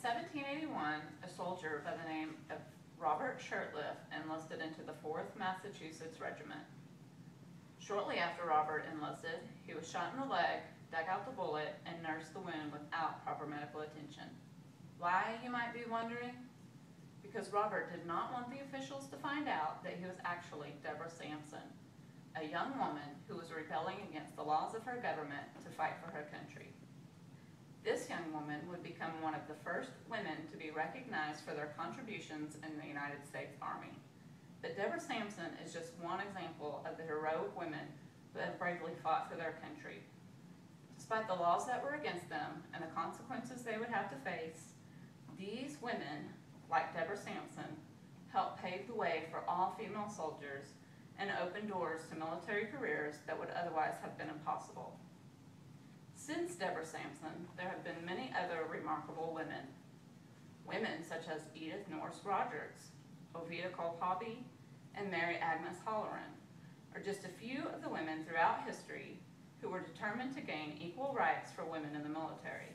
1781, a soldier by the name of Robert Shirtliff enlisted into the 4th Massachusetts Regiment. Shortly after Robert enlisted, he was shot in the leg, dug out the bullet, and nursed the wound without proper medical attention. Why, you might be wondering? Because Robert did not want the officials to find out that he was actually Deborah Sampson, a young woman who was rebelling against the laws of her government to fight for her country. This young woman would become one of the first women to be recognized for their contributions in the United States Army. But Deborah Sampson is just one example of the heroic women who have bravely fought for their country. Despite the laws that were against them and the consequences they would have to face, these women, like Deborah Sampson, helped pave the way for all female soldiers and open doors to military careers that would otherwise have been impossible. Since Deborah Sampson, there have been many other remarkable women. Women such as Edith Norris Rogers, Ovida Cole Poppy, and Mary Agnes Halloran are just a few of the women throughout history who were determined to gain equal rights for women in the military.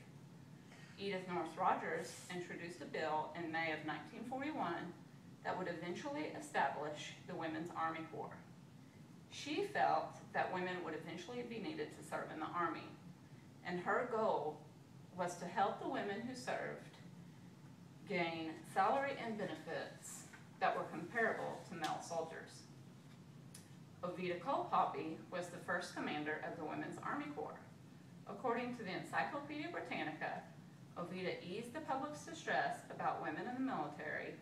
Edith Norris Rogers introduced a bill in May of 1941 that would eventually establish the Women's Army Corps. She felt that women would eventually be needed to serve in the Army, and her goal was to help the women who served gain salary and benefits that were comparable to male soldiers. Ovida Cole Poppy was the first commander of the Women's Army Corps. According to the Encyclopedia Britannica, Ovida eased the public's distress about women in the military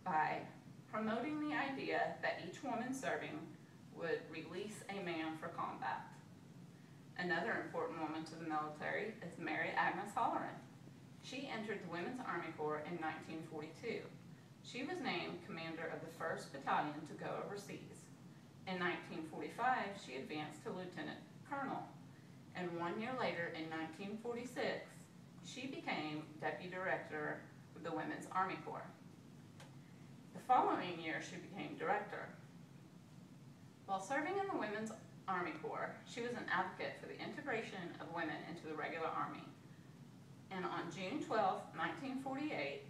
by promoting the idea that each woman serving would release a man for combat. Another important woman to the military is Mary Agnes Halloran. She entered the Women's Army Corps in 1942. She was named commander of the 1st Battalion to go overseas. In 1945, she advanced to lieutenant colonel, and 1 year later, in 1946, she became deputy director of the Women's Army Corps. The following year, she became director. While serving in the Women's Army Corps, she was an advocate for the integration of women into the regular Army. And on June 12, 1948,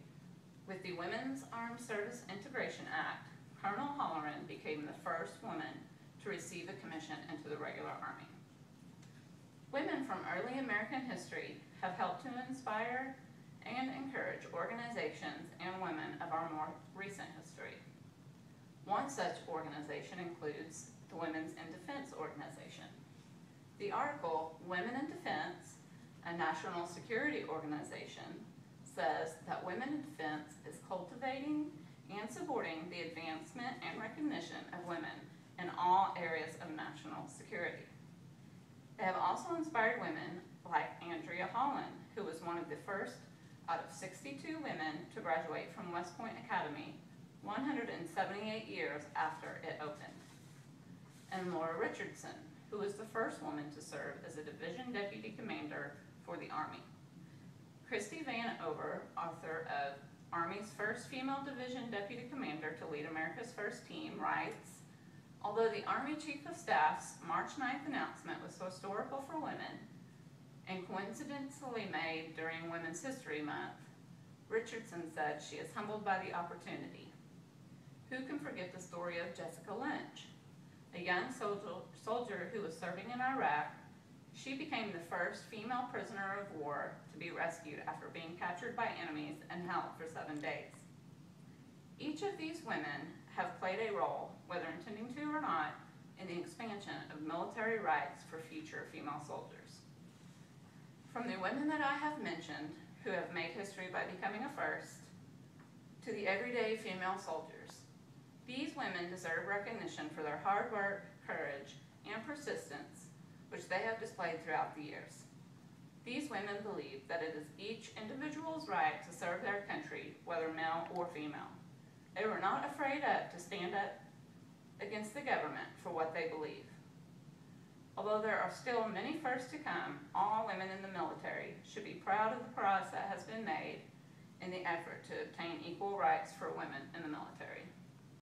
with the Women's Armed Service Integration Act, Colonel Halloran became the first woman to receive a commission into the regular Army. Women from early American history have helped to inspire and encourage organizations and women of our more recent history. One such organization includes the Women's in Defense organization. The article, Women in Defense, a national security organization, says that Women in Defense is cultivating and supporting the advancement and recognition of women in all areas of national security. They have also inspired women like Andrea Holland, who was one of the first out of 62 women to graduate from West Point Academy 178 years after it opened. And Laura Richardson, who was the first woman to serve as a division deputy commander for the Army. Christy Van Over, author of Army's first female division deputy commander to lead America's first team, writes, although the Army Chief of Staff's March 9th announcement was historical for women and coincidentally made during Women's History Month, Richardson said she is humbled by the opportunity. Who can forget the story of Jessica Lynch? A young soldier who was serving in Iraq, she became the first female prisoner of war to be rescued after being captured by enemies and held for 7 days. Each of these women have played a role, whether intending to or not, in the expansion of military rights for future female soldiers. From the women that I have mentioned, who have made history by becoming a first, to the everyday female soldiers, these women deserve recognition for their hard work, courage, and persistence, which they have displayed throughout the years. These women believe that it is each individual's right to serve their country, whether male or female. They were not afraid to stand up against the government for what they believe. Although there are still many firsts to come, all women in the military should be proud of the progress that has been made in the effort to obtain equal rights for women in the military.